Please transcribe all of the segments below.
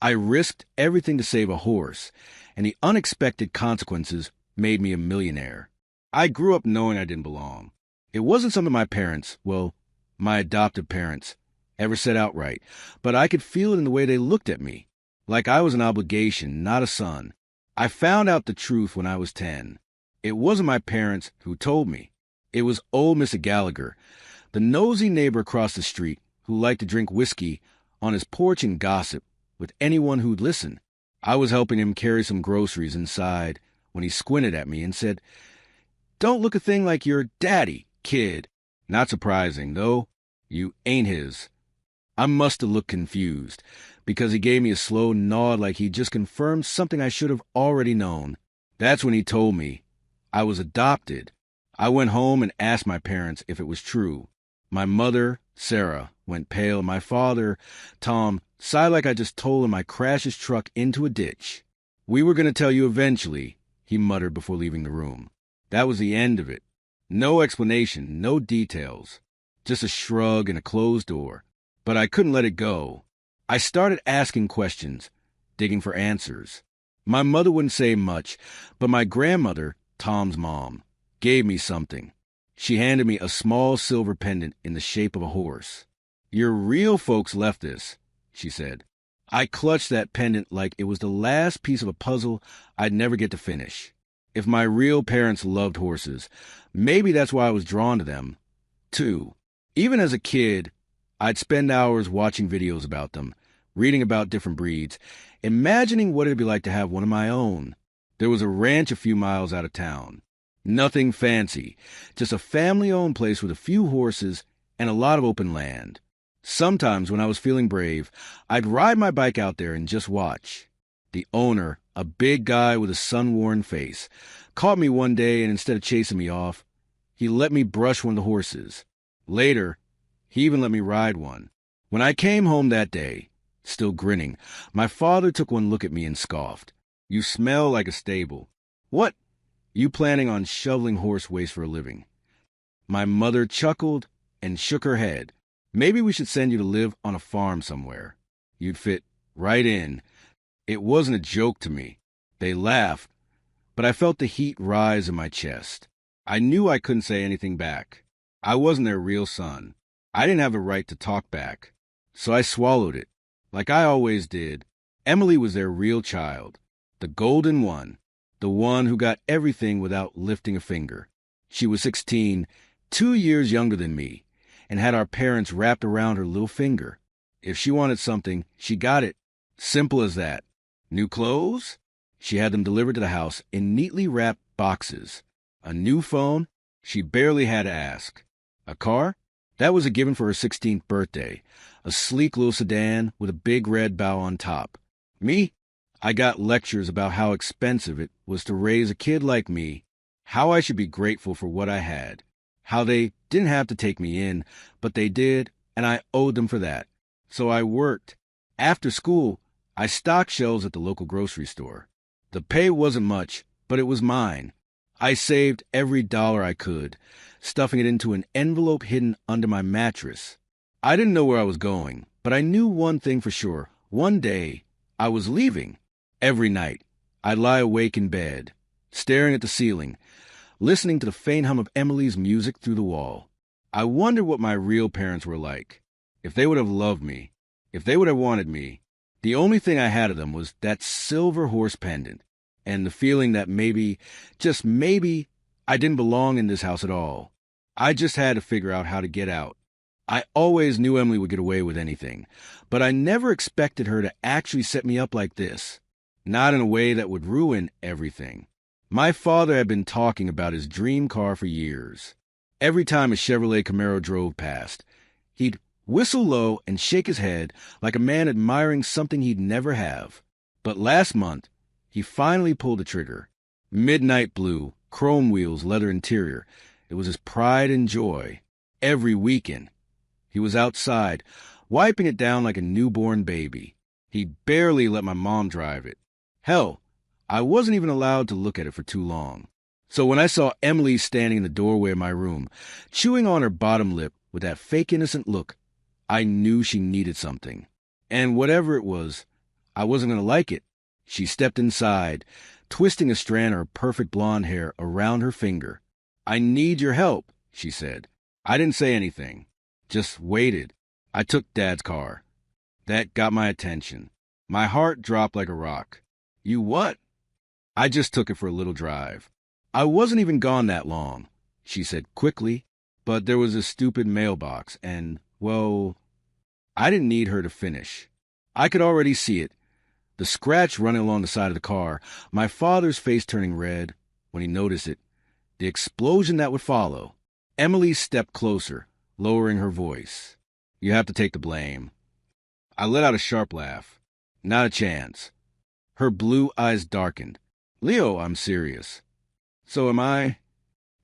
I risked everything to save a horse, and the unexpected consequences made me a millionaire. I grew up knowing I didn't belong. It wasn't something my parents, well, my adoptive parents, ever said outright, but I could feel it in the way they looked at me, like I was an obligation, not a son. I found out the truth when I was 10. It wasn't my parents who told me. It was old Mr. Gallagher, the nosy neighbor across the street who liked to drink whiskey on his porch and gossip with anyone who'd listen. I was helping him carry some groceries inside when he squinted at me and said, "Don't look a thing like your daddy, kid." Not surprising, though. You ain't his. I must have looked confused, because he gave me a slow nod like he'd just confirmed something I should have already known. That's when he told me I was adopted. I went home and asked my parents if it was true. My mother, Sarah, went pale, and my father, Tom, sighed like I just told him I crashed his truck into a ditch. "We were going to tell you eventually," he muttered before leaving the room. That was the end of it. No explanation, no details. Just a shrug and a closed door. But I couldn't let it go. I started asking questions, digging for answers. My mother wouldn't say much, but my grandmother, Tom's mom, gave me something. She handed me a small silver pendant in the shape of a horse. "Your real folks left this," she said. I clutched that pendant like it was the last piece of a puzzle I'd never get to finish. If my real parents loved horses, maybe that's why I was drawn to them, too. Even as a kid, I'd spend hours watching videos about them, reading about different breeds, imagining what it'd be like to have one of my own. There was a ranch a few miles out of town. Nothing fancy, just a family-owned place with a few horses and a lot of open land. Sometimes when I was feeling brave, I'd ride my bike out there and just watch. The owner, a big guy with a sun-worn face, caught me one day, and instead of chasing me off, he let me brush one of the horses. Later, he even let me ride one. When I came home that day, still grinning, my father took one look at me and scoffed. "You smell like a stable. What? You planning on shoveling horse waste for a living?" My mother chuckled and shook her head. "Maybe we should send you to live on a farm somewhere. You'd fit right in." It wasn't a joke to me. They laughed, but I felt the heat rise in my chest. I knew I couldn't say anything back. I wasn't their real son. I didn't have a right to talk back. So I swallowed it, like I always did. Emily was their real child, the golden one, the one who got everything without lifting a finger. She was 16, 2 years younger than me, and had our parents wrapped around her little finger. If she wanted something, she got it. Simple as that. New clothes? She had them delivered to the house in neatly wrapped boxes. A new phone? She barely had to ask. A car? That was a given for her 16th birthday. A sleek little sedan with a big red bow on top. Me? I got lectures about how expensive it was to raise a kid like me, how I should be grateful for what I had, how they didn't have to take me in, but they did, and I owed them for that. So I worked. After school, I stocked shelves at the local grocery store. The pay wasn't much, but it was mine. I saved every dollar I could, stuffing it into an envelope hidden under my mattress. I didn't know where I was going, but I knew one thing for sure. One day, I was leaving. Every night, I'd lie awake in bed, staring at the ceiling, listening to the faint hum of Emily's music through the wall. I wondered what my real parents were like, if they would have loved me, if they would have wanted me. The only thing I had of them was that silver horse pendant, and the feeling that maybe, just maybe, I didn't belong in this house at all. I just had to figure out how to get out. I always knew Emily would get away with anything, but I never expected her to actually set me up like this. Not in a way that would ruin everything. My father had been talking about his dream car for years. Every time a Chevrolet Camaro drove past, he'd whistle low and shake his head like a man admiring something he'd never have. But last month, he finally pulled the trigger. Midnight blue, chrome wheels, leather interior. It was his pride and joy. Every weekend, he was outside, wiping it down like a newborn baby. He barely let my mom drive it. Hell, I wasn't even allowed to look at it for too long. So when I saw Emily standing in the doorway of my room, chewing on her bottom lip with that fake innocent look, I knew she needed something. And whatever it was, I wasn't going to like it. She stepped inside, twisting a strand of her perfect blonde hair around her finger. I need your help, she said. I didn't say anything, just waited. I took Dad's car. That got my attention. My heart dropped like a rock. You what? I just took it for a little drive. I wasn't even gone that long, she said quickly, but there was a stupid mailbox and, well, I didn't need her to finish. I could already see it. The scratch running along the side of the car, my father's face turning red when he noticed it, the explosion that would follow. Emily stepped closer, lowering her voice. You have to take the blame. I let out a sharp laugh. Not a chance. Her blue eyes darkened. Leo, I'm serious. So am I.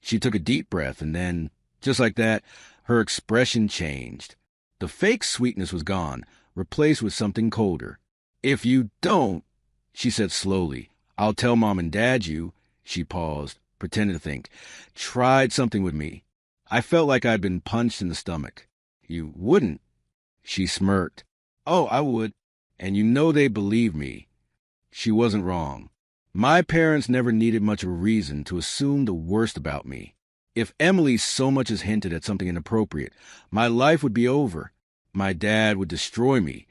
She took a deep breath and then, just like that, her expression changed. The fake sweetness was gone, replaced with something colder. If you don't, she said slowly, I'll tell Mom and Dad you, she paused, pretending to think, tried something with me. I felt like I'd been punched in the stomach. You wouldn't? She smirked. Oh, I would. And you know they believe me. She wasn't wrong. My parents never needed much of a reason to assume the worst about me. If Emily so much as hinted at something inappropriate, my life would be over. My dad would destroy me.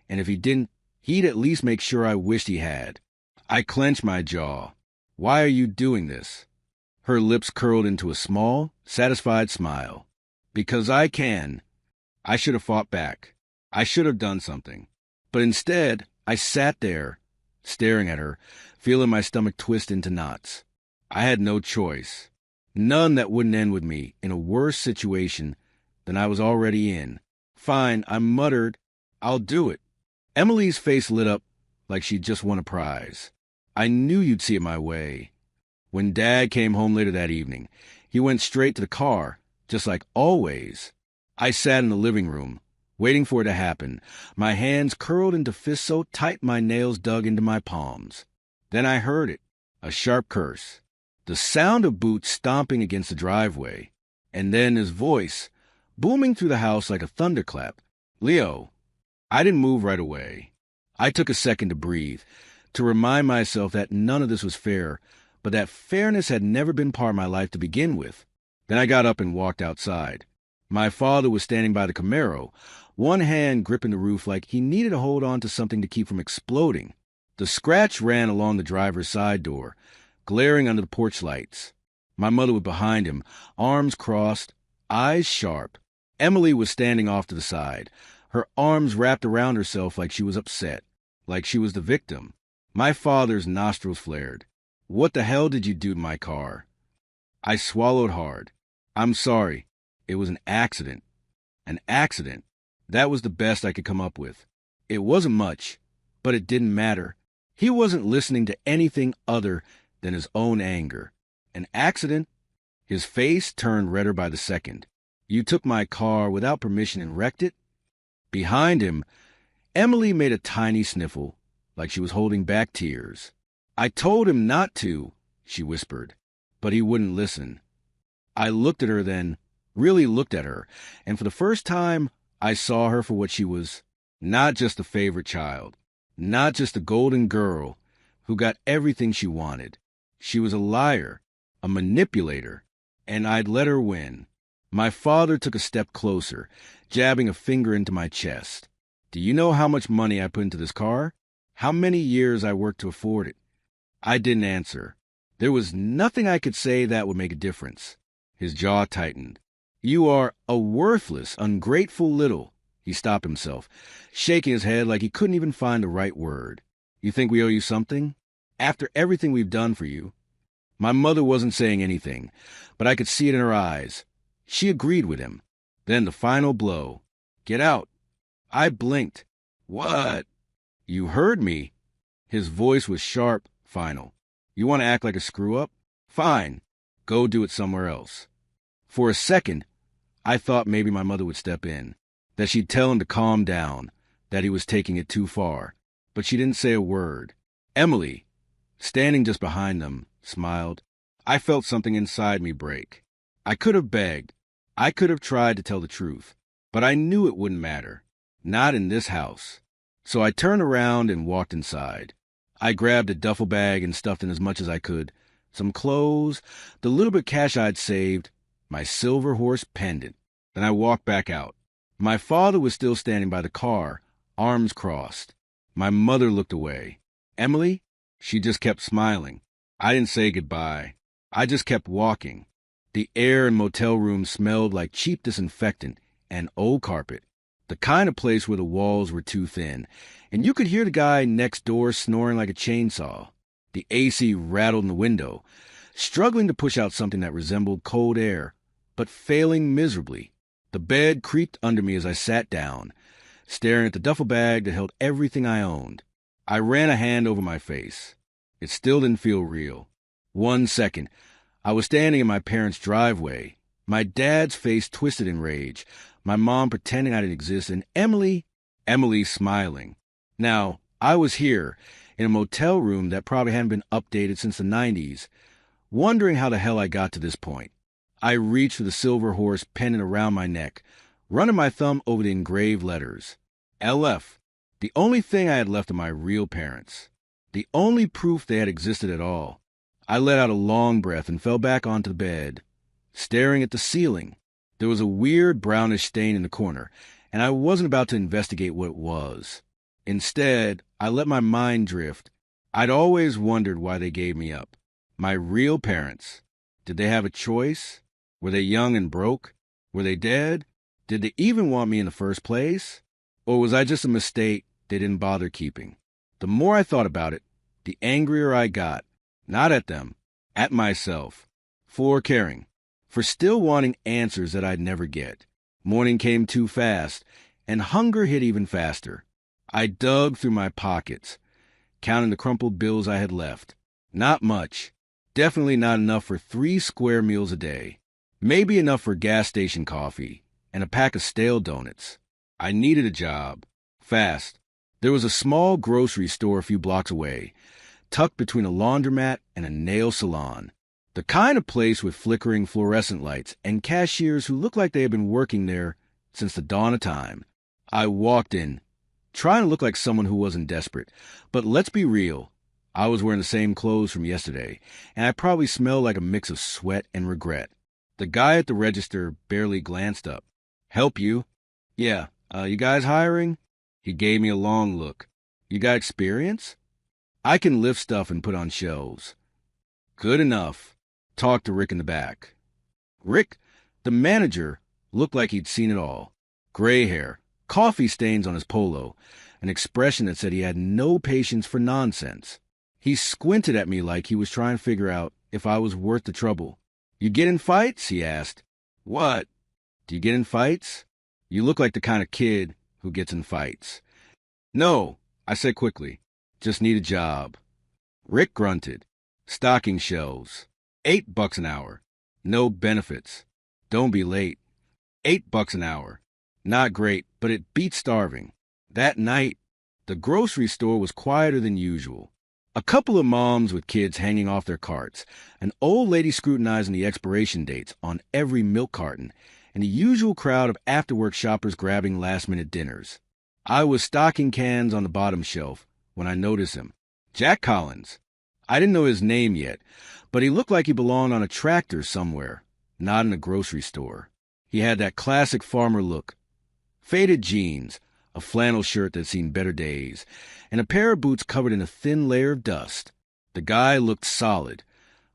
And if he didn't, he'd at least make sure I wished he had. I clenched my jaw. Why are you doing this? Her lips curled into a small, satisfied smile. Because I can. I should have fought back. I should have done something. But instead, I sat there, staring at her, feeling my stomach twist into knots. I had no choice. None that wouldn't end with me in a worse situation than I was already in. Fine, I muttered, I'll do it. Emily's face lit up like she'd just won a prize. I knew you'd see it my way. When Dad came home later that evening, he went straight to the car, just like always. I sat in the living room, waiting for it to happen, my hands curled into fists so tight my nails dug into my palms. Then I heard it, a sharp curse, the sound of boots stomping against the driveway, and then his voice, booming through the house like a thunderclap. Leo. I didn't move right away. I took a second to breathe, to remind myself that none of this was fair, but that fairness had never been part of my life to begin with. Then I got up and walked outside. My father was standing by the Camaro, one hand gripping the roof like he needed to hold on to something to keep from exploding. The scratch ran along the driver's side door, glaring under the porch lights. My mother was behind him, arms crossed, eyes sharp. Emily was standing off to the side, her arms wrapped around herself like she was upset, like she was the victim. My father's nostrils flared. What the hell did you do to my car? I swallowed hard. I'm sorry. It was an accident. An accident. That was the best I could come up with. It wasn't much, but it didn't matter. He wasn't listening to anything other than his own anger. An accident? His face turned redder by the second. You took my car without permission and wrecked it? Behind him, Emily made a tiny sniffle, like she was holding back tears. I told him not to, she whispered, but he wouldn't listen. I looked at her then, really looked at her, and for the first time, I saw her for what she was. Not just a favorite child, not just a golden girl who got everything she wanted. She was a liar, a manipulator, and I'd let her win. My father took a step closer, jabbing a finger into my chest. Do you know how much money I put into this car? How many years I worked to afford it? I didn't answer. There was nothing I could say that would make a difference. His jaw tightened. You are a worthless, ungrateful little. He stopped himself, shaking his head like he couldn't even find the right word. You think we owe you something? After everything we've done for you? My mother wasn't saying anything, but I could see it in her eyes. She agreed with him. Then the final blow. Get out. I blinked. What? You heard me. His voice was sharp, final. You want to act like a screw-up? Fine. Go do it somewhere else. For a second, I thought maybe my mother would step in, that she'd tell him to calm down, that he was taking it too far. But she didn't say a word. Emily, standing just behind them, smiled. I felt something inside me break. I could have begged. I could have tried to tell the truth. But I knew it wouldn't matter. Not in this house. So I turned around and walked inside. I grabbed a duffel bag and stuffed in as much as I could. Some clothes, the little bit of cash I'd saved, my silver horse pendant. Then I walked back out. My father was still standing by the car, arms crossed. My mother looked away. Emily? She just kept smiling. I didn't say goodbye. I just kept walking. The air in motel rooms smelled like cheap disinfectant and old carpet, the kind of place where the walls were too thin, and you could hear the guy next door snoring like a chainsaw. The AC rattled in the window, struggling to push out something that resembled cold air, but failing miserably. The bed creaked under me as I sat down, staring at the duffel bag that held everything I owned. I ran a hand over my face. It still didn't feel real. 1 second, I was standing in my parents' driveway, my dad's face twisted in rage, my mom pretending I didn't exist, and Emily smiling. Now, I was here, in a motel room that probably hadn't been updated since the 90s, wondering how the hell I got to this point. I reached for the silver horse pendant around my neck, running my thumb over the engraved letters. LF, the only thing I had left of my real parents. The only proof they had existed at all. I let out a long breath and fell back onto the bed, staring at the ceiling. There was a weird brownish stain in the corner, and I wasn't about to investigate what it was. Instead, I let my mind drift. I'd always wondered why they gave me up. My real parents. Did they have a choice? Were they young and broke? Were they dead? Did they even want me in the first place? Or was I just a mistake they didn't bother keeping? The more I thought about it, the angrier I got. Not at them, at myself, for caring, for still wanting answers that I'd never get. Morning came too fast, and hunger hit even faster. I dug through my pockets, counting the crumpled bills I had left. Not much. Definitely not enough for 3 square meals a day. Maybe enough for gas station coffee and a pack of stale donuts. I needed a job. Fast. There was a small grocery store a few blocks away, tucked between a laundromat and a nail salon. The kind of place with flickering fluorescent lights and cashiers who looked like they had been working there since the dawn of time. I walked in, trying to look like someone who wasn't desperate. But let's be real. I was wearing the same clothes from yesterday, and I probably smelled like a mix of sweat and regret. The guy at the register barely glanced up. Help you? Yeah, you guys hiring? He gave me a long look. You got experience? I can lift stuff and put on shelves. Good enough. Talked to Rick in the back. Rick, the manager, looked like he'd seen it all. Gray hair, coffee stains on his polo, an expression that said he had no patience for nonsense. He squinted at me like he was trying to figure out if I was worth the trouble. You get in fights? He asked. What? Do you get in fights? You look like the kind of kid who gets in fights. No, I said quickly. Just need a job. Rick grunted. Stocking shelves. $8 an hour. No benefits. Don't be late. $8 an hour. Not great, but it beat starving. That night, the grocery store was quieter than usual. A couple of moms with kids hanging off their carts, an old lady scrutinizing the expiration dates on every milk carton, and the usual crowd of after-work shoppers grabbing last-minute dinners. I was stocking cans on the bottom shelf when I noticed him. Jack Collins. I didn't know his name yet, but he looked like he belonged on a tractor somewhere, not in a grocery store. He had that classic farmer look. Faded jeans, a flannel shirt that'd seen better days, and a pair of boots covered in a thin layer of dust. The guy looked solid,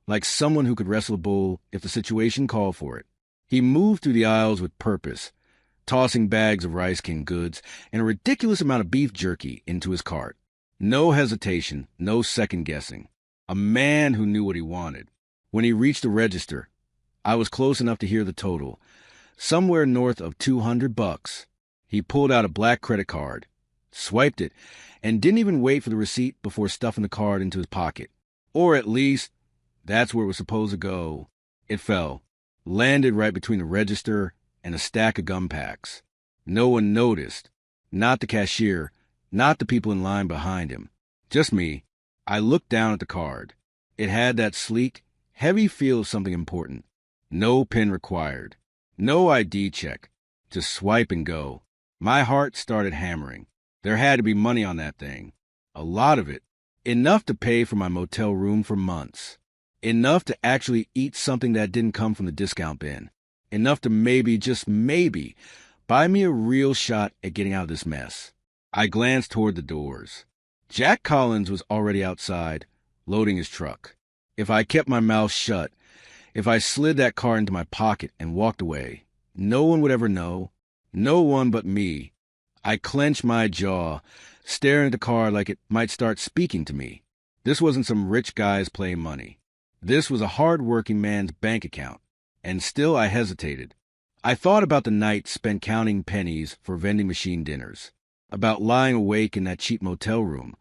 like someone who could wrestle a bull if the situation called for it. He moved through the aisles with purpose, tossing bags of Rice King goods and a ridiculous amount of beef jerky into his cart. No hesitation, no second-guessing. A man who knew what he wanted. When he reached the register, I was close enough to hear the total, somewhere north of $200. He pulled out a black credit card, swiped it, and didn't even wait for the receipt before stuffing the card into his pocket. Or at least, that's where it was supposed to go. It fell, landed right between the register and a stack of gum packs. No one noticed. Not the cashier, not the people in line behind him. Just me. I looked down at the card. It had that sleek, heavy feel of something important. No PIN required. No ID check. Just swipe and go. My heart started hammering. There had to be money on that thing. A lot of it. Enough to pay for my motel room for months. Enough to actually eat something that didn't come from the discount bin. Enough to maybe, just maybe, buy me a real shot at getting out of this mess. I glanced toward the doors. Jack Collins was already outside, loading his truck. If I kept my mouth shut, if I slid that car into my pocket and walked away, no one would ever know. No one but me. I clenched my jaw, staring at the car like it might start speaking to me. This wasn't some rich guy's play money. This was a hard-working man's bank account. And still I hesitated. I thought about the nights spent counting pennies for vending machine dinners, about lying awake in that cheap motel room,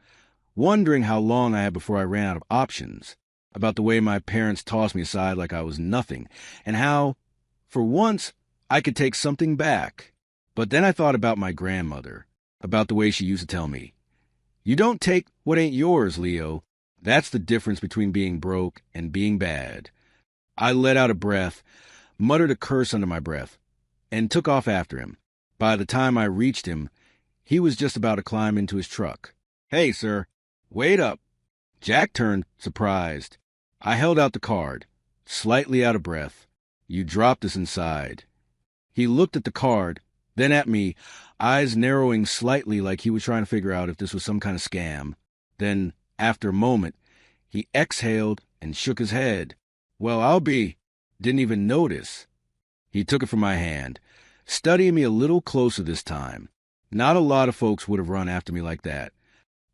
wondering how long I had before I ran out of options, about the way my parents tossed me aside like I was nothing, and how, for once, I could take something back. But then I thought about my grandmother, about the way she used to tell me, "You don't take what ain't yours, Leo. That's the difference between being broke and being bad." I let out a breath, muttered a curse under my breath, and took off after him. By the time I reached him, he was just about to climb into his truck. "Hey, sir, wait up." Jack turned, surprised. I held out the card, slightly out of breath. "You dropped this inside." He looked at the card, then at me, eyes narrowing slightly like he was trying to figure out if this was some kind of scam. Then, after a moment, he exhaled and shook his head. "Well, I'll be..." Didn't even notice. He took it from my hand, studying me a little closer this time. Not a lot of folks would have run after me like that.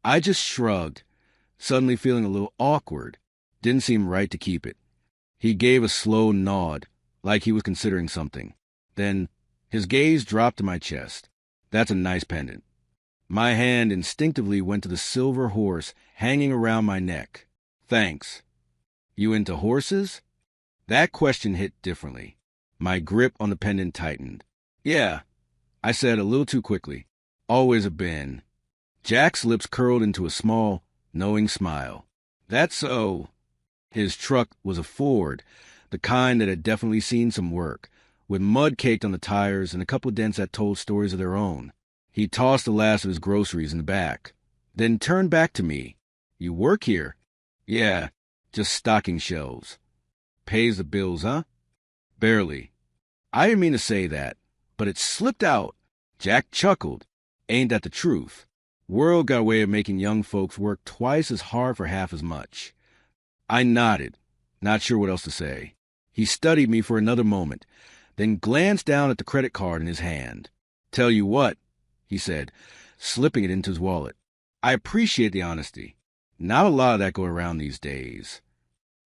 I just shrugged, suddenly feeling a little awkward. Didn't seem right to keep it. He gave a slow nod, like he was considering something. Then his gaze dropped to my chest. "That's a nice pendant." My hand instinctively went to the silver horse hanging around my neck. "Thanks." "You into horses?" That question hit differently. My grip on the pendant tightened. "Yeah," I said a little too quickly. "Always have been." Jack's lips curled into a small, knowing smile. "That's so." His truck was a Ford, the kind that had definitely seen some work, with mud caked on the tires and a couple of dents that told stories of their own. He tossed the last of his groceries in the back, then turned back to me. "You work here?" "Yeah, just stocking shelves." "Pays the bills, huh?" "Barely." I didn't mean to say that, but it slipped out. Jack chuckled. Ain't that the truth? World got a way of making young folks work twice as hard for half as much. I nodded, not sure what else to say. He studied me for another moment, then glanced down at the credit card in his hand. "Tell you what," he said, slipping it into his wallet. "I appreciate the honesty. Not a lot of that going around these days."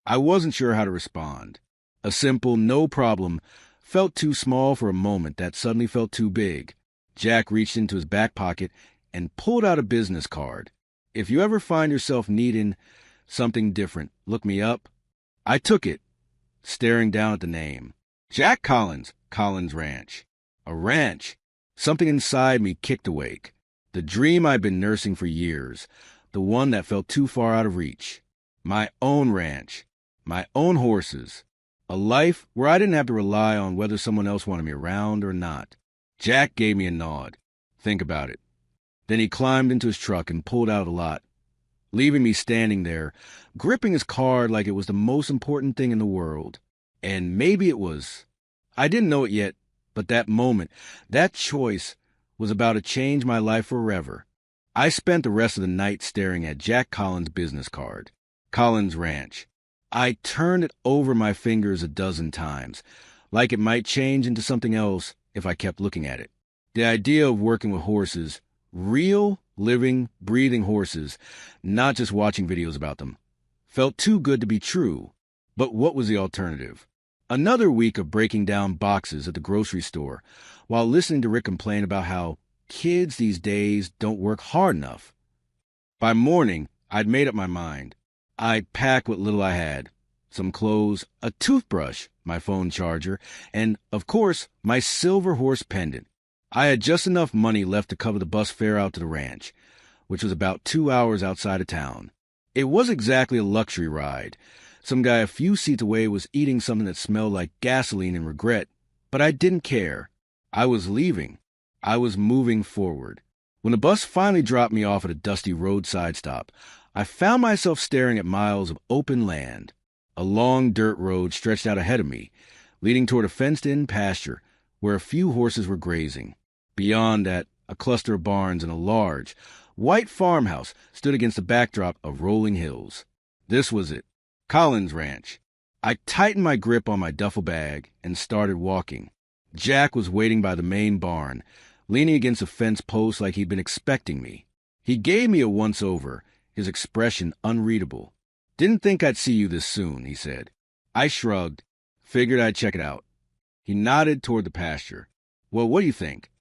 I wasn't sure how to respond. A simple "no problem" felt too small for a moment that suddenly felt too big. Jack reached into his back pocket and pulled out a business card. "If you ever find yourself needing something different, look me up." I took it, staring down at the name. Jack Collins, Collins Ranch. A ranch. Something inside me kicked awake. The dream I'd been nursing for years. The one that felt too far out of reach. My own ranch. My own horses. A life where I didn't have to rely on whether someone else wanted me around or not. Jack gave me a nod. "Think about it." Then he climbed into his truck and pulled out of the lot, leaving me standing there, gripping his card like it was the most important thing in the world. And maybe it was. I didn't know it yet, but that moment, that choice, was about to change my life forever. I spent the rest of the night staring at Jack Collins' business card. Collins Ranch. I turned it over my fingers a dozen times, like it might change into something else if I kept looking at it. The idea of working with horses, real, living, breathing horses, not just watching videos about them, felt too good to be true. But what was the alternative? Another week of breaking down boxes at the grocery store while listening to Rick complain about how kids these days don't work hard enough. By morning, I'd made up my mind. I'd pack what little I had. Some clothes, a toothbrush, my phone charger, and, of course, my silver horse pendant. I had just enough money left to cover the bus fare out to the ranch, which was about 2 hours outside of town. It was exactly a luxury ride. Some guy a few seats away was eating something that smelled like gasoline and regret, but I didn't care. I was leaving. I was moving forward. When the bus finally dropped me off at a dusty roadside stop, I found myself staring at miles of open land. A long dirt road stretched out ahead of me, leading toward a fenced-in pasture where a few horses were grazing. Beyond that, a cluster of barns and a large, white farmhouse stood against the backdrop of rolling hills. This was it, Collins Ranch. I tightened my grip on my duffel bag and started walking. Jack was waiting by the main barn, leaning against a fence post like he'd been expecting me. He gave me a once-over, his expression unreadable. "Didn't think I'd see you this soon," he said. I shrugged, figured I'd check it out. He nodded toward the pasture. "Well, what do you think?"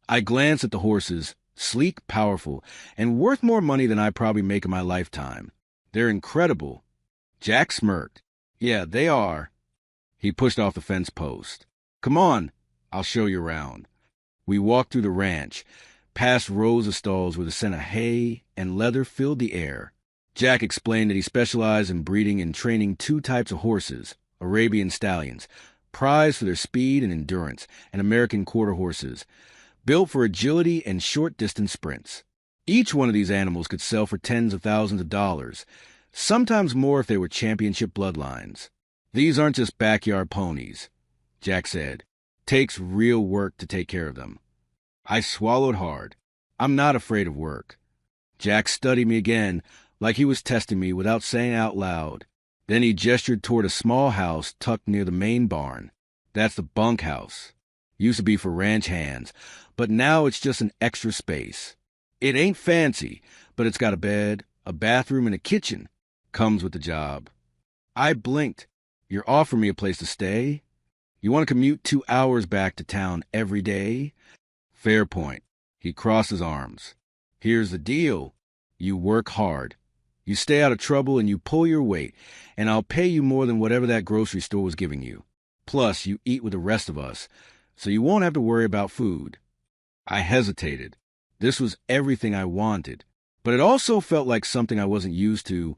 I glanced at the horses, sleek, powerful, and worth more money than I probably make in my lifetime. "They're incredible." Jack smirked. "Yeah, they are." He pushed off the fence post. "Come on, I'll show you around." We walked through the ranch, past rows of stalls where the scent of hay and leather filled the air. Jack explained that he specialized in breeding and training two types of horses, Arabian stallions, prized for their speed and endurance, and American quarter horses, built for agility and short-distance sprints. Each one of these animals could sell for tens of thousands of dollars, sometimes more if they were championship bloodlines. "These aren't just backyard ponies," Jack said. "Takes real work to take care of them." I swallowed hard. I'm not afraid of work. Jack studied me again, like he was testing me without saying out loud. Then he gestured toward a small house tucked near the main barn. "That's the bunkhouse. Used to be for ranch hands, but now it's just an extra space. It ain't fancy, but it's got a bed, a bathroom, and a kitchen. Comes with the job." I blinked. "You're offering me a place to stay? You want to commute 2 hours back to town every day?" "Fair point." He crossed his arms. "Here's the deal. You work hard. You stay out of trouble and you pull your weight, and I'll pay you more than whatever that grocery store was giving you. Plus, you eat with the rest of us, so you won't have to worry about food." I hesitated. This was everything I wanted, but it also felt like something I wasn't used to,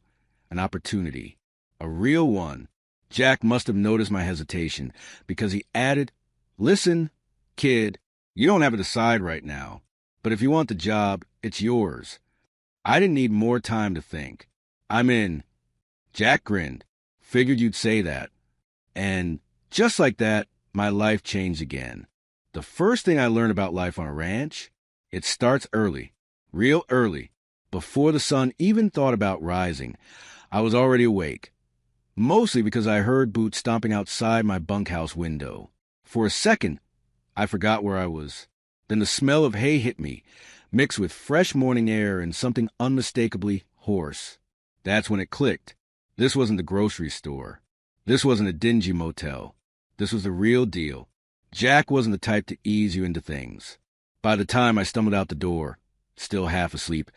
an opportunity, a real one. Jack must have noticed my hesitation, because he added, "Listen, kid, you don't have to decide right now, but if you want the job, it's yours." I didn't need more time to think. "I'm in." Jack grinned. "Figured you'd say that." And just like that, my life changed again. The first thing I learned about life on a ranch, it starts early, real early. Before the sun even thought about rising, I was already awake. Mostly because I heard boots stomping outside my bunkhouse window. For a second, I forgot where I was. Then the smell of hay hit me, mixed with fresh morning air and something unmistakably hoarse. That's when it clicked. This wasn't the grocery store. This wasn't a dingy motel. This was the real deal. Jack wasn't the type to ease you into things. By the time I stumbled out the door, still half asleep,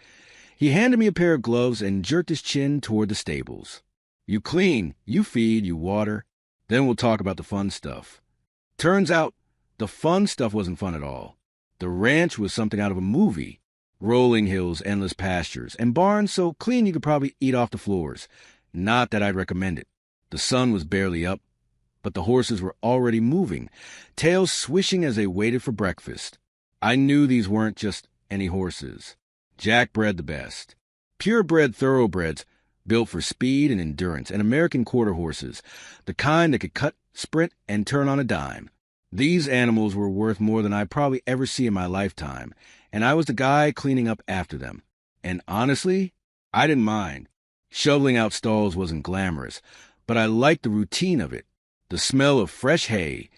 he handed me a pair of gloves and jerked his chin toward the stables. "You clean, you feed, you water. Then we'll talk about the fun stuff." Turns out, the fun stuff wasn't fun at all. The ranch was something out of a movie. Rolling hills, endless pastures, and barns so clean you could probably eat off the floors. Not that I'd recommend it. The sun was barely up, but the horses were already moving, tails swishing as they waited for breakfast. I knew these weren't just any horses. Jack bred the best. Purebred thoroughbreds, built for speed and endurance, and American quarter horses, the kind that could cut, sprint, and turn on a dime. These animals were worth more than I'd probably ever see in my lifetime, and I was the guy cleaning up after them. And honestly, I didn't mind. Shoveling out stalls wasn't glamorous, but I liked the routine of it. The smell of fresh hay,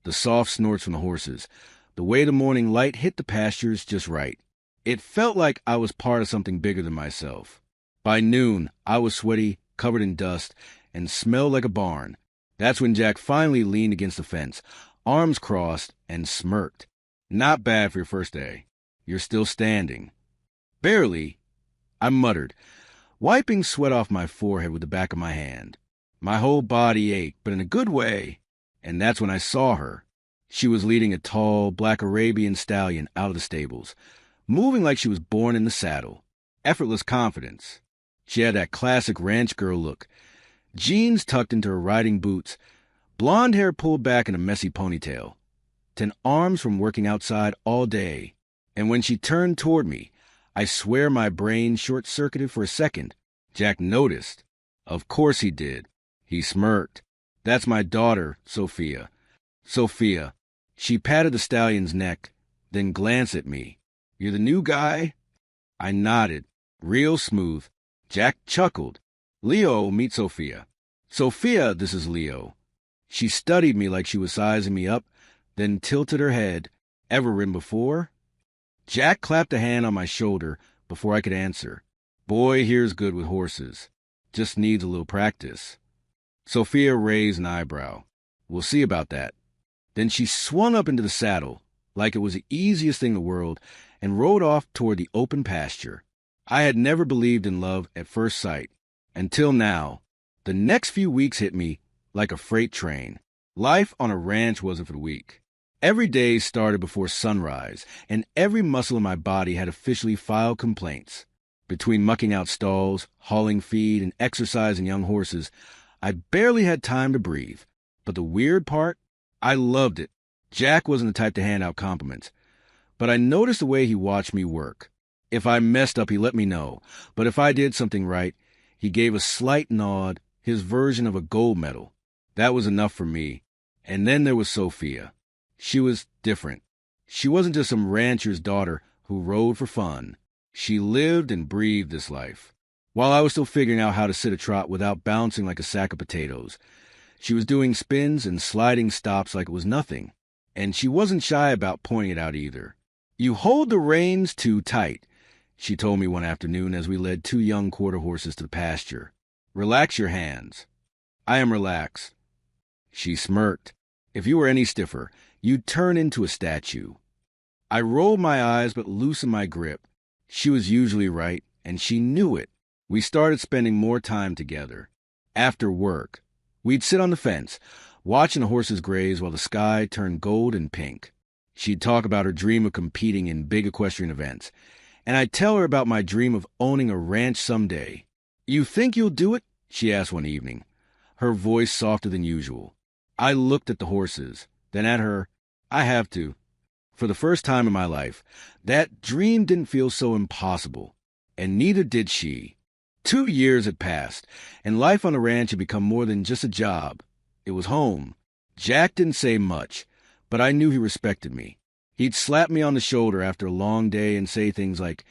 the soft snorts from the horses, the way the morning light hit the pastures just right. It felt like I was part of something bigger than myself. By noon, I was sweaty, covered in dust, and smelled like a barn. That's when Jack finally leaned against the fence, arms crossed, and smirked. "Not bad for your first day. You're still standing." "Barely," I muttered, wiping sweat off my forehead with the back of my hand. My whole body ached, but in a good way. And that's when I saw her. She was leading a tall, black Arabian stallion out of the stables, moving like she was born in the saddle. Effortless confidence. She had that classic ranch girl look. Jeans tucked into her riding boots, blonde hair pulled back in a messy ponytail. 10 arms from working outside all day. And when she turned toward me, I swear my brain short-circuited for a second. Jack noticed. Of course he did. He smirked. That's my daughter, Sophia. Sophia. She patted the stallion's neck, then glanced at me. You're the new guy? I nodded, real smooth. Jack chuckled. Leo, meet Sophia. Sophia, this is Leo. She studied me like she was sizing me up, then tilted her head. Ever ridden before? Jack clapped a hand on my shoulder before I could answer. Boy here's good with horses. Just needs a little practice. Sophia raised an eyebrow. We'll see about that. Then she swung up into the saddle, like it was the easiest thing in the world, and rode off toward the open pasture. I had never believed in love at first sight, until now. The next few weeks hit me like a freight train. Life on a ranch wasn't for the weak. Every day started before sunrise, and every muscle in my body had officially filed complaints. Between mucking out stalls, hauling feed, and exercising young horses, I barely had time to breathe. But the weird part? I loved it. Jack wasn't the type to hand out compliments, but I noticed the way he watched me work. If I messed up, he let me know, but if I did something right, he gave a slight nod, his version of a gold medal. That was enough for me. And then there was Sophia. She was different. She wasn't just some rancher's daughter who rode for fun. She lived and breathed this life. While I was still figuring out how to sit a trot without bouncing like a sack of potatoes, she was doing spins and sliding stops like it was nothing. And she wasn't shy about pointing it out either. You hold the reins too tight, she told me one afternoon as we led 2 young quarter horses to the pasture. Relax your hands. I am relaxed. She smirked. If you were any stiffer, you'd turn into a statue. I rolled my eyes but loosened my grip. She was usually right, and she knew it. We started spending more time together. After work, we'd sit on the fence, watching the horses graze while the sky turned gold and pink. She'd talk about her dream of competing in big equestrian events, and I'd tell her about my dream of owning a ranch someday. You think you'll do it? She asked one evening, her voice softer than usual. I looked at the horses, then at her. I have to. For the first time in my life, that dream didn't feel so impossible, and neither did she. 2 years had passed, and life on the ranch had become more than just a job. It was home. Jack didn't say much, but I knew he respected me. He'd slap me on the shoulder after a long day and say things like,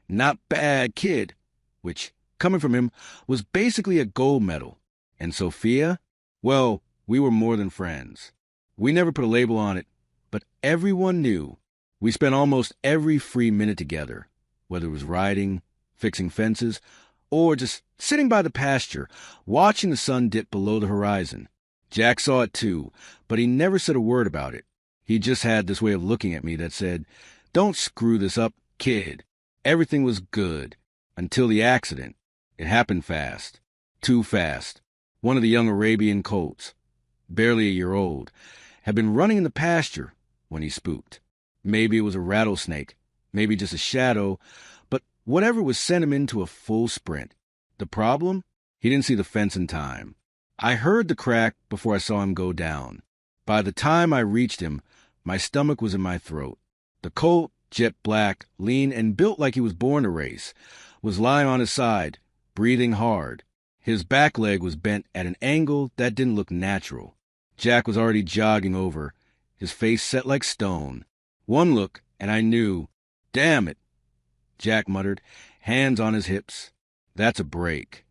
"Not bad, kid," which, coming from him, was basically a gold medal. And Sophia? Well, we were more than friends. We never put a label on it, but everyone knew. We spent almost every free minute together, whether it was riding, fixing fences, or just sitting by the pasture, watching the sun dip below the horizon. Jack saw it too, but he never said a word about it. He just had this way of looking at me that said, "Don't screw this up, kid." Everything was good, until the accident. It happened fast. Too fast. One of the young Arabian colts, barely a year old, had been running in the pasture when he spooked. Maybe it was a rattlesnake, maybe just a shadow, but whatever was sent him into a full sprint. The problem? He didn't see the fence in time. I heard the crack before I saw him go down. By the time I reached him, my stomach was in my throat. The colt, jet black, lean, and built like he was born to race, was lying on his side, breathing hard. His back leg was bent at an angle that didn't look natural. Jack was already jogging over, his face set like stone. One look, and I knew. "Damn it," Jack muttered, hands on his hips. "That's a break."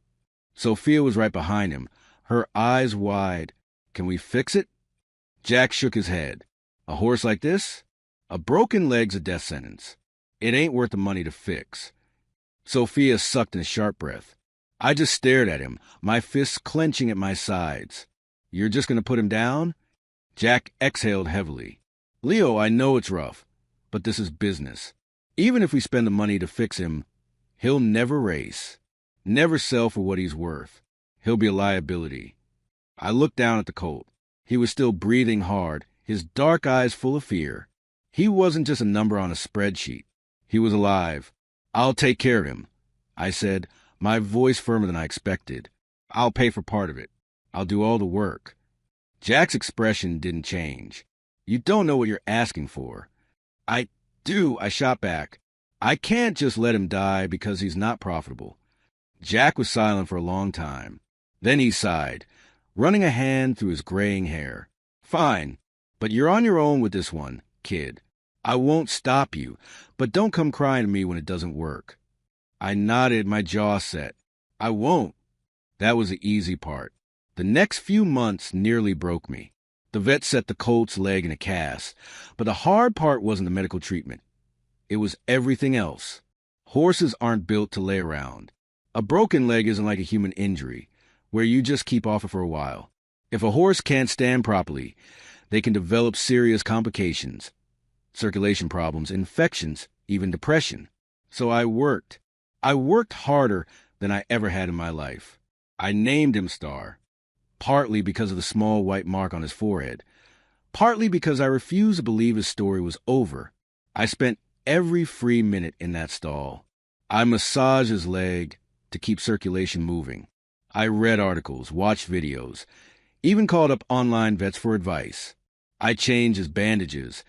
Sophia was right behind him, her eyes wide. "Can we fix it?" Jack shook his head. "A horse like this? A broken leg's a death sentence. It ain't worth the money to fix." Sophia sucked in a sharp breath. I just stared at him, my fists clenching at my sides. "You're just going to put him down?" Jack exhaled heavily. "Leo, I know it's rough, but this is business. Even if we spend the money to fix him, he'll never race, never sell for what he's worth. He'll be a liability." I looked down at the colt. He was still breathing hard, his dark eyes full of fear. He wasn't just a number on a spreadsheet. He was alive. "I'll take care of him," I said, my voice firmer than I expected. "I'll pay for part of it. I'll do all the work." Jack's expression didn't change. "You don't know what you're asking for." "Do," I shot back. "I can't just let him die because he's not profitable." Jack was silent for a long time. Then he sighed, running a hand through his graying hair. "Fine, but you're on your own with this one, kid. I won't stop you, but don't come crying to me when it doesn't work." I nodded, my jaw set. "I won't." That was the easy part. The next few months nearly broke me. The vet set the colt's leg in a cast, but the hard part wasn't the medical treatment. It was everything else. Horses aren't built to lay around. A broken leg isn't like a human injury, where you just keep off it for a while. If a horse can't stand properly, they can develop serious complications, circulation problems, infections, even depression. So I worked. I worked harder than I ever had in my life. I named him Star, partly because of the small white mark on his forehead, partly because I refused to believe his story was over. I spent every free minute in that stall. I massaged his leg to keep circulation moving. I read articles, watched videos, even called up online vets for advice. I changed his bandages,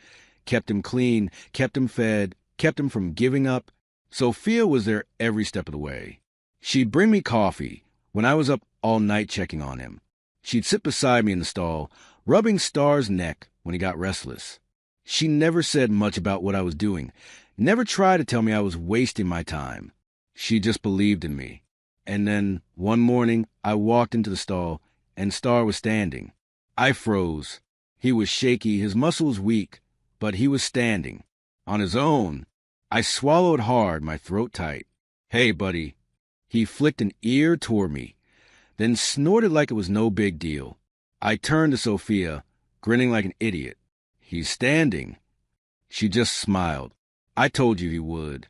kept him clean, kept him fed, kept him from giving up. Sophia was there every step of the way. She'd bring me coffee when I was up all night checking on him. She'd sit beside me in the stall, rubbing Star's neck when he got restless. She never said much about what I was doing, never tried to tell me I was wasting my time. She just believed in me. And then, one morning, I walked into the stall, and Star was standing. I froze. He was shaky, his muscles weak, but he was standing. On his own. I swallowed hard, my throat tight. "Hey, buddy." He flicked an ear toward me, then snorted like it was no big deal. I turned to Sophia, grinning like an idiot. "He's standing." She just smiled. "I told you he would."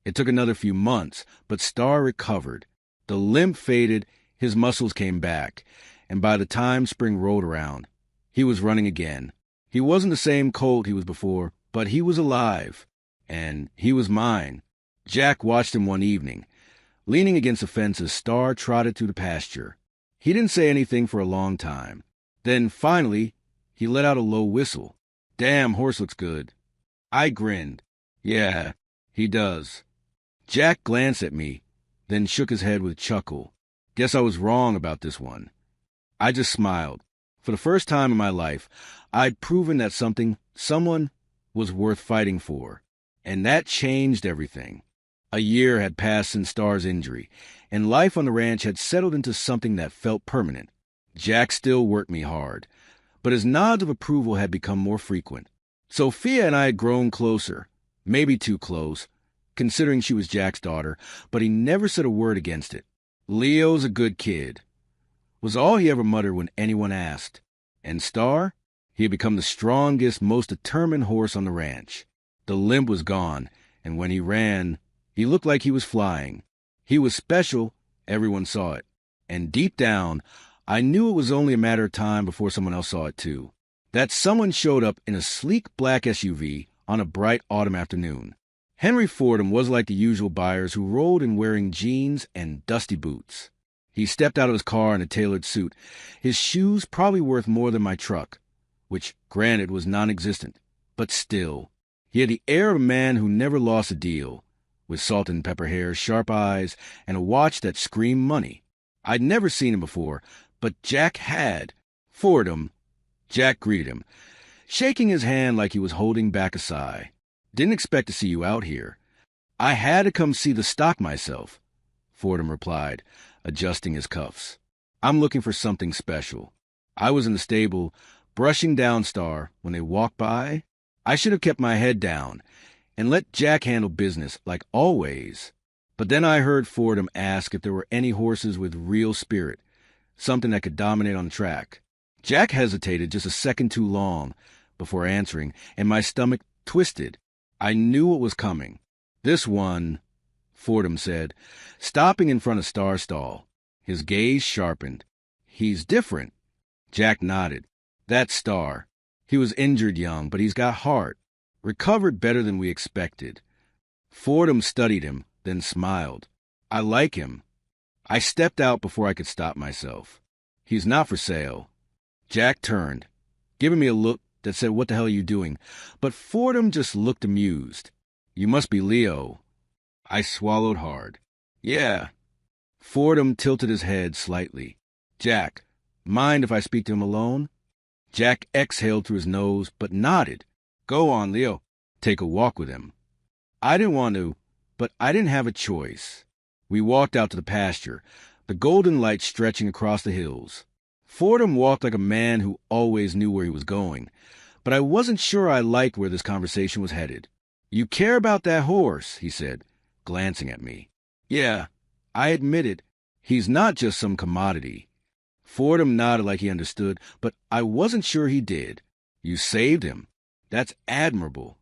It took another few months, but Star recovered. The limp faded, his muscles came back, and by the time spring rolled around, he was running again. He wasn't the same colt he was before, but he was alive, and he was mine. Jack watched him one evening. Leaning against a fence as Star trotted through the pasture. He didn't say anything for a long time. Then, finally, he let out a low whistle. "Damn, horse looks good." I grinned. "Yeah, he does." Jack glanced at me, then shook his head with a chuckle. Guess I was wrong about this one. I just smiled. For the first time in my life, I'd proven that someone was worth fighting for. And that changed everything. A year had passed since Star's injury, and life on the ranch had settled into something that felt permanent. Jack still worked me hard, but his nods of approval had become more frequent. Sophia and I had grown closer, maybe too close, considering she was Jack's daughter, but he never said a word against it. "Leo's a good kid," was all he ever muttered when anyone asked. And Star? He had become the strongest, most determined horse on the ranch. The limp was gone, and when he ran, he looked like he was flying. He was special, everyone saw it. And deep down, I knew it was only a matter of time before someone else saw it too. That someone showed up in a sleek black SUV on a bright autumn afternoon. Henry Fordham was like the usual buyers who rolled in wearing jeans and dusty boots. He stepped out of his car in a tailored suit, his shoes probably worth more than my truck, which, granted, was non-existent. But still, he had the air of a man who never lost a deal, with salt and pepper hair, sharp eyes, and a watch that screamed money. I'd never seen him before, but Jack had. Fordham. Jack greeted him, shaking his hand like he was holding back a sigh. "Didn't expect to see you out here." "I had to come see the stock myself," Fordham replied, adjusting his cuffs. "I'm looking for something special." I was in the stable, brushing down Star, when they walked by. I should have kept my head down and let Jack handle business, like always. But then I heard Fordham ask if there were any horses with real spirit, something that could dominate on the track. Jack hesitated just a second too long before answering, and my stomach twisted. I knew what was coming. "This one," Fordham said, stopping in front of Star's stall. His gaze sharpened. "He's different." Jack nodded. "That's Star. He was injured young, but he's got heart. Recovered better than we expected." Fordham studied him, then smiled. "I like him." I stepped out before I could stop myself. "He's not for sale." Jack turned, giving me a look that said, "What the hell are you doing?" But Fordham just looked amused. "You must be Leo." I swallowed hard. "Yeah." Fordham tilted his head slightly. "Jack, mind if I speak to him alone?" Jack exhaled through his nose, but nodded. "Go on, Leo. Take a walk with him." I didn't want to, but I didn't have a choice. We walked out to the pasture, the golden light stretching across the hills. Fordham walked like a man who always knew where he was going, but I wasn't sure I liked where this conversation was headed. "You care about that horse," he said, glancing at me. "Yeah," I admitted. "He's not just some commodity." Fordham nodded like he understood, but I wasn't sure he did. "You saved him. That's admirable."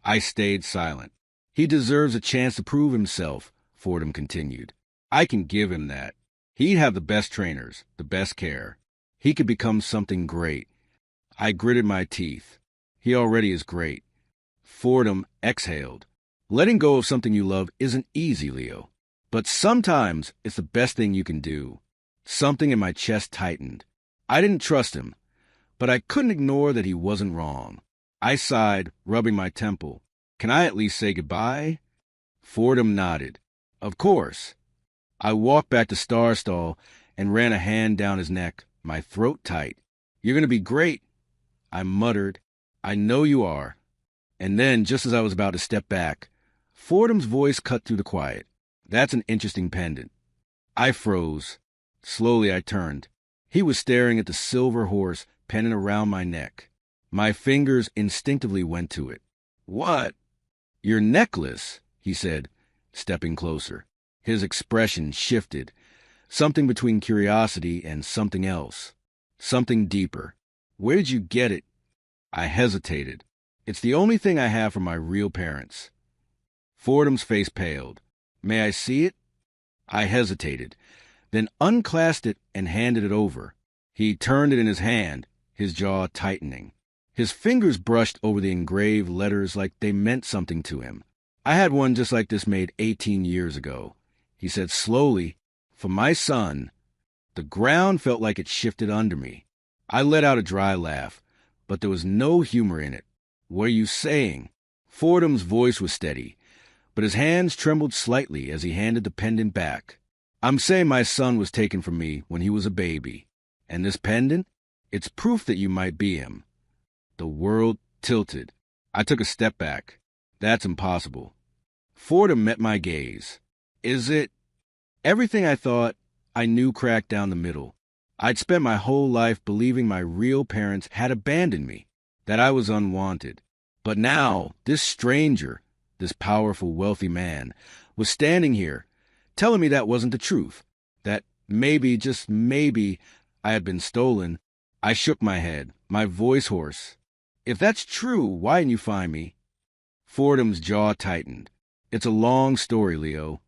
I stayed silent. "He deserves a chance to prove himself," Fordham continued. "I can give him that. He'd have the best trainers, the best care. He could become something great." I gritted my teeth. "He already is great." Fordham exhaled. "Letting go of something you love isn't easy, Leo. But sometimes it's the best thing you can do." Something in my chest tightened. I didn't trust him, but I couldn't ignore that he wasn't wrong. I sighed, rubbing my temple. "Can I at least say goodbye?" Fordham nodded. "Of course." I walked back to Star's stall and ran a hand down his neck, my throat tight. "You're going to be great," I muttered. "I know you are." And then, just as I was about to step back, Fordham's voice cut through the quiet. "That's an interesting pendant." I froze. Slowly I turned. He was staring at the silver horse pendant around my neck. My fingers instinctively went to it. "What?" "Your necklace," he said, stepping closer. His expression shifted. Something between curiosity and something else. Something deeper. "Where did you get it?" I hesitated. "It's the only thing I have from my real parents." Fordham's face paled. "May I see it?" I hesitated, then unclasped it and handed it over. He turned it in his hand, his jaw tightening. His fingers brushed over the engraved letters like they meant something to him. "I had one just like this made 18 years ago," he said slowly. "For my son." The ground felt like it shifted under me. I let out a dry laugh, but there was no humor in it. "What are you saying?" Fordham's voice was steady, but his hands trembled slightly as he handed the pendant back. "I'm saying my son was taken from me when he was a baby. And this pendant? It's proof that you might be him." The world tilted. I took a step back. "That's impossible." Fordham met my gaze. "Is it?" Everything I thought I knew cracked down the middle. I'd spent my whole life believing my real parents had abandoned me, that I was unwanted. But now, this stranger, this powerful, wealthy man, was standing here, telling me that wasn't the truth, that maybe, just maybe, I had been stolen. I shook my head, my voice hoarse. "If that's true, why didn't you find me?" Fordham's jaw tightened. "It's a long story, Leo."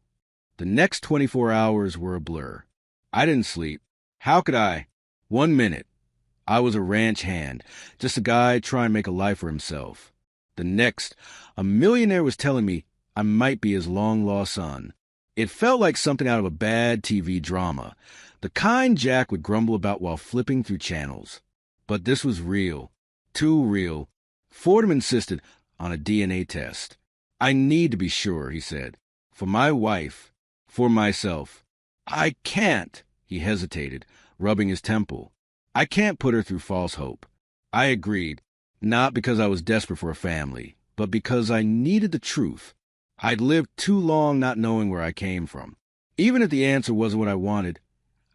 The next 24 hours were a blur. I didn't sleep. How could I? 1 minute, I was a ranch hand, just a guy trying to make a life for himself. The next, a millionaire was telling me I might be his long-lost son. It felt like something out of a bad TV drama, the kind Jack would grumble about while flipping through channels. But this was real. Too real. Fordham insisted on a DNA test. "I need to be sure," he said. "For my wife. For myself." "I can't," he hesitated, rubbing his temple. "I can't put her through false hope." I agreed, not because I was desperate for a family, but because I needed the truth. I'd lived too long not knowing where I came from. Even if the answer wasn't what I wanted,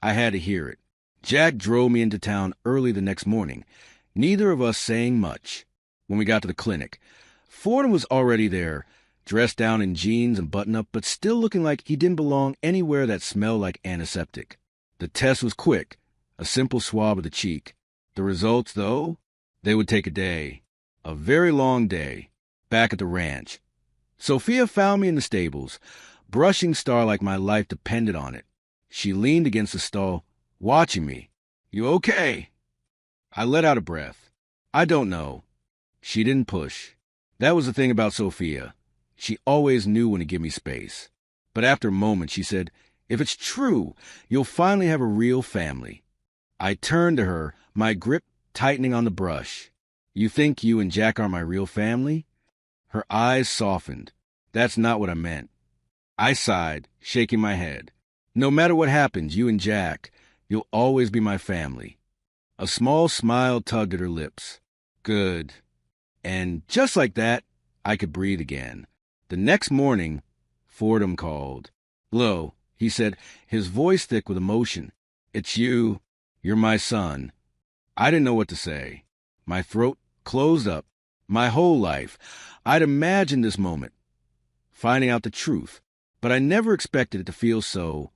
I had to hear it. Jack drove me into town early the next morning, neither of us saying much. When we got to the clinic, Fordham was already there, dressed down in jeans and button-up, but still looking like he didn't belong anywhere that smelled like antiseptic. The test was quick, a simple swab of the cheek. The results, though, they would take a day. A very long day. Back at the ranch. Sophia found me in the stables, brushing Star like my life depended on it. She leaned against the stall, watching me. "You okay?" I let out a breath. "I don't know." She didn't push. That was the thing about Sophia. She always knew when to give me space. But after a moment, she said, "If it's true, you'll finally have a real family." I turned to her, my grip tightening on the brush. You think you and Jack are my real family? Her eyes softened. That's not what I meant. I sighed, shaking my head. No matter what happens, you and Jack, you'll always be my family. A small smile tugged at her lips. Good. And just like that, I could breathe again. The next morning, Fordham called. "Lo," he said, his voice thick with emotion. "It's you. You're my son." I didn't know what to say. My throat closed up. My whole life, I'd imagined this moment, finding out the truth, but I never expected it to feel so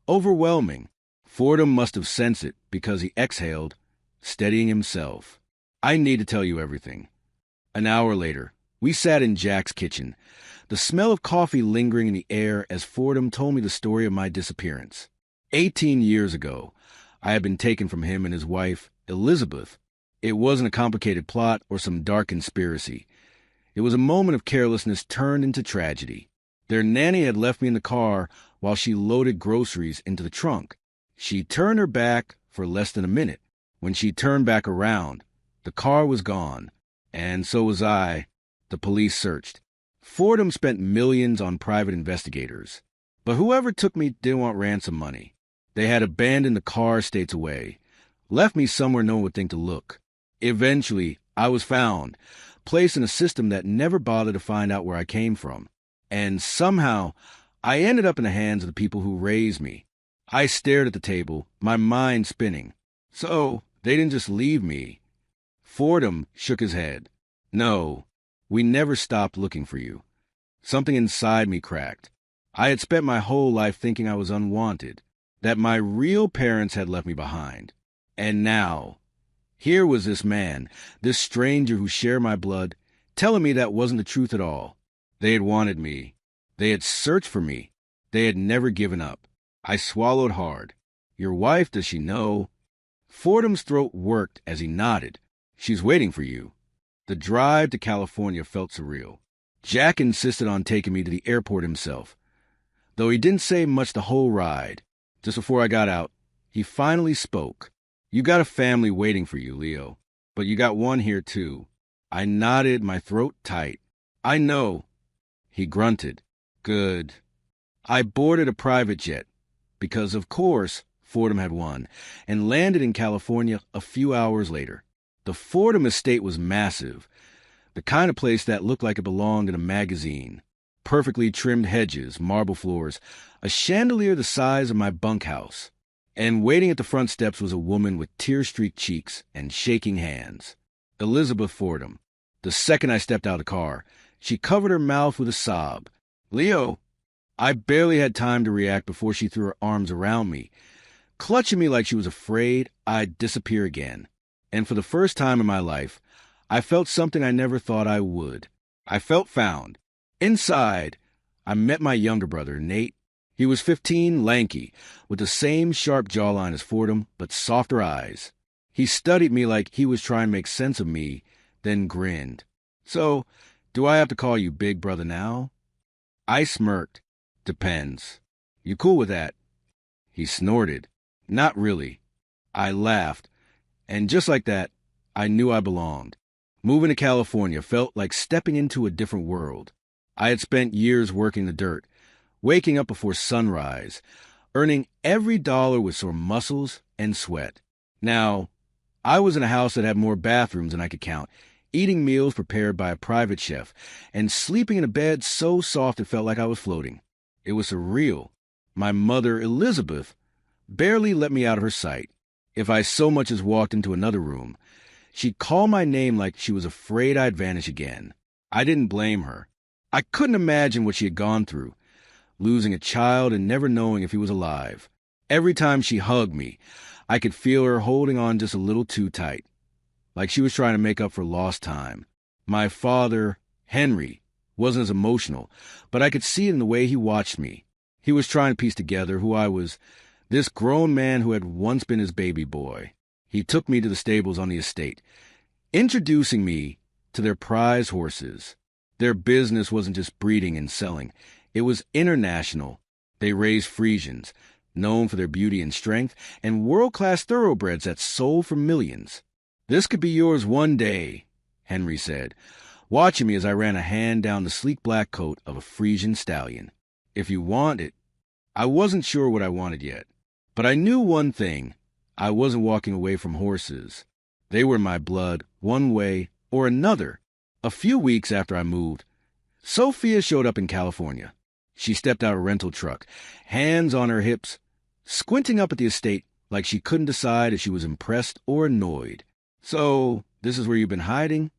overwhelming. Fordham must have sensed it because he exhaled, steadying himself. "I need to tell you everything." An hour later, we sat in Jack's kitchen, the smell of coffee lingering in the air as Fordham told me the story of my disappearance. 18 years ago, I had been taken from him and his wife, Elizabeth. It wasn't a complicated plot or some dark conspiracy. It was a moment of carelessness turned into tragedy. Their nanny had left me in the car while she loaded groceries into the trunk. She turned her back for less than a minute. When she turned back around, the car was gone, and so was I. The police searched. Fordham spent millions on private investigators. But whoever took me didn't want ransom money. They had abandoned the car states away, left me somewhere no one would think to look. Eventually, I was found, placed in a system that never bothered to find out where I came from. And somehow, I ended up in the hands of the people who raised me. I stared at the table, my mind spinning. So, they didn't just leave me. Fordham shook his head. "No, we never stopped looking for you." Something inside me cracked. I had spent my whole life thinking I was unwanted, that my real parents had left me behind. And now, here was this man, this stranger who shared my blood, telling me that wasn't the truth at all. They had wanted me. They had searched for me. They had never given up. I swallowed hard. "Your wife, does she know?" Fordham's throat worked as he nodded. "She's waiting for you." The drive to California felt surreal. Jack insisted on taking me to the airport himself, though he didn't say much the whole ride. Just before I got out, he finally spoke. "You got a family waiting for you, Leo, but you got one here too." I nodded, my throat tight. "I know." He grunted. "Good." I boarded a private jet, because of course Fordham had won, and landed in California a few hours later. The Fordham estate was massive, the kind of place that looked like it belonged in a magazine. Perfectly trimmed hedges, marble floors, a chandelier the size of my bunkhouse. And waiting at the front steps was a woman with tear-streaked cheeks and shaking hands. Elizabeth Fordham. The second I stepped out of the car, she covered her mouth with a sob. "Leo!" I barely had time to react before she threw her arms around me, clutching me like she was afraid I'd disappear again. And for the first time in my life, I felt something I never thought I would. I felt found. Inside, I met my younger brother, Nate. He was 15, lanky, with the same sharp jawline as Fordham, but softer eyes. He studied me like he was trying to make sense of me, then grinned. "So, do I have to call you Big Brother now?" I smirked. "Depends. You cool with that?" He snorted. "Not really." I laughed. And just like that, I knew I belonged. Moving to California felt like stepping into a different world. I had spent years working the dirt, waking up before sunrise, earning every dollar with sore muscles and sweat. Now, I was in a house that had more bathrooms than I could count, eating meals prepared by a private chef, and sleeping in a bed so soft it felt like I was floating. It was surreal. My mother, Elizabeth, barely let me out of her sight. If I so much as walked into another room, she'd call my name like she was afraid I'd vanish again. I didn't blame her. I couldn't imagine what she had gone through, losing a child and never knowing if he was alive. Every time she hugged me, I could feel her holding on just a little too tight, like she was trying to make up for lost time. My father, Henry, wasn't as emotional, but I could see it in the way he watched me. He was trying to piece together who I was, this grown man who had once been his baby boy. He took me to the stables on the estate, introducing me to their prize horses. Their business wasn't just breeding and selling. It was international. They raised Friesians, known for their beauty and strength, and world-class thoroughbreds that sold for millions. "This could be yours one day," Henry said, watching me as I ran a hand down the sleek black coat of a Frisian stallion. If you want it. I wasn't sure what I wanted yet, but I knew one thing. I wasn't walking away from horses. They were in my blood, one way or another. A few weeks after I moved, Sophia showed up in California. She stepped out of a rental truck, hands on her hips, squinting up at the estate like she couldn't decide if she was impressed or annoyed. So, this is where you've been hiding?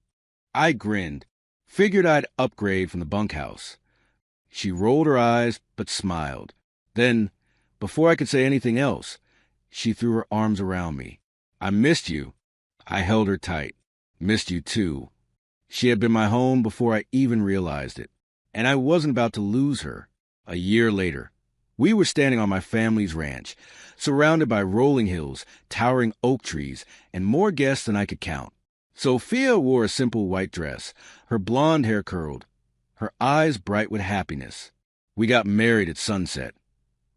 I grinned, figured I'd upgrade from the bunkhouse. She rolled her eyes, but smiled. Then, before I could say anything else, she threw her arms around me. I missed you. I held her tight. Missed you too. She had been my home before I even realized it, and I wasn't about to lose her. A year later, we were standing on my family's ranch, surrounded by rolling hills, towering oak trees, and more guests than I could count. Sophia wore a simple white dress, her blonde hair curled, her eyes bright with happiness. We got married at sunset,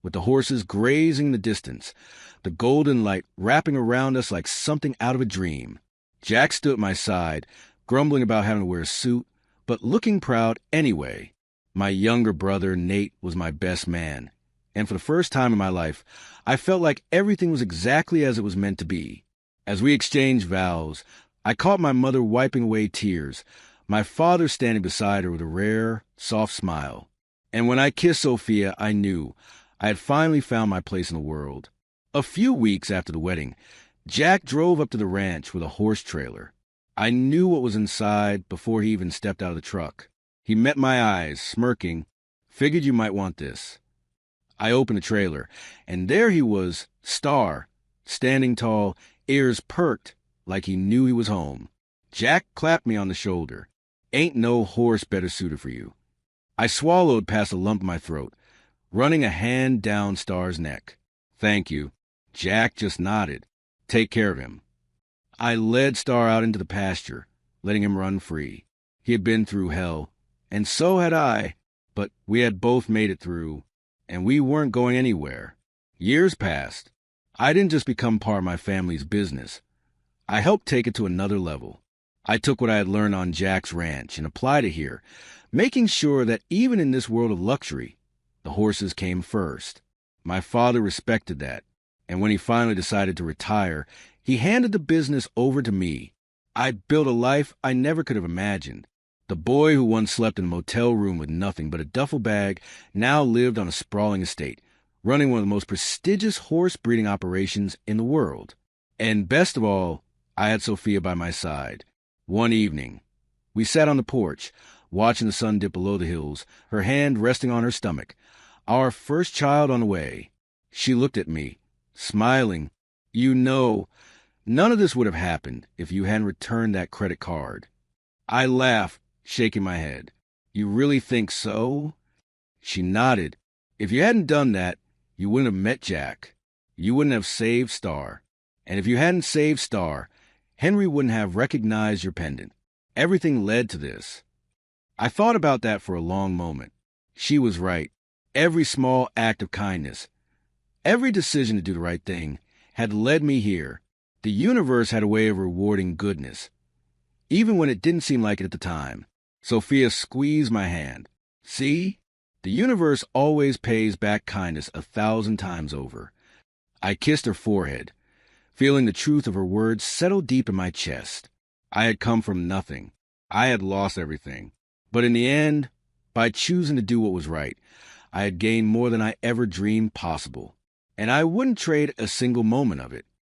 with the horses grazing in the distance, the golden light wrapping around us like something out of a dream. Jack stood at my side, grumbling about having to wear a suit, but looking proud anyway. My younger brother, Nate, was my best man, and for the first time in my life, I felt like everything was exactly as it was meant to be. As we exchanged vows, I caught my mother wiping away tears, my father standing beside her with a rare, soft smile. And when I kissed Sophia, I knew I had finally found my place in the world. A few weeks after the wedding, Jack drove up to the ranch with a horse trailer. I knew what was inside before he even stepped out of the truck. He met my eyes, smirking. Figured you might want this. I opened the trailer, and there he was, Star, standing tall, ears perked, like he knew he was home. Jack clapped me on the shoulder. Ain't no horse better suited for you. I swallowed past a lump in my throat, running a hand down Star's neck. Thank you. Jack just nodded. Take care of him. I led Star out into the pasture, letting him run free. He had been through hell, and so had I, but we had both made it through, and we weren't going anywhere. Years passed. I didn't just become part of my family's business. I helped take it to another level. I took what I had learned on Jack's ranch and applied it here, making sure that even in this world of luxury, the horses came first. My father respected that, and when he finally decided to retire, he handed the business over to me. I'd built a life I never could have imagined. The boy who once slept in a motel room with nothing but a duffel bag now lived on a sprawling estate, running one of the most prestigious horse breeding operations in the world. And best of all, I had Sophia by my side. One evening, we sat on the porch, watching the sun dip below the hills, her hand resting on her stomach. Our first child on the way. She looked at me, smiling. You know, none of this would have happened if you hadn't returned that credit card. I laughed, shaking my head. You really think so? She nodded. If you hadn't done that, you wouldn't have met Jack. You wouldn't have saved Star. And if you hadn't saved Star, Henry wouldn't have recognized your pendant. Everything led to this. I thought about that for a long moment. She was right. Every small act of kindness, every decision to do the right thing, had led me here. The universe had a way of rewarding goodness, even when it didn't seem like it at the time. Sophia squeezed my hand. See? The universe always pays back kindness 1,000 times over. I kissed her forehead, feeling the truth of her words settle deep in my chest. I had come from nothing. I had lost everything. But in the end, by choosing to do what was right, I had gained more than I ever dreamed possible. And I wouldn't trade a single moment of it.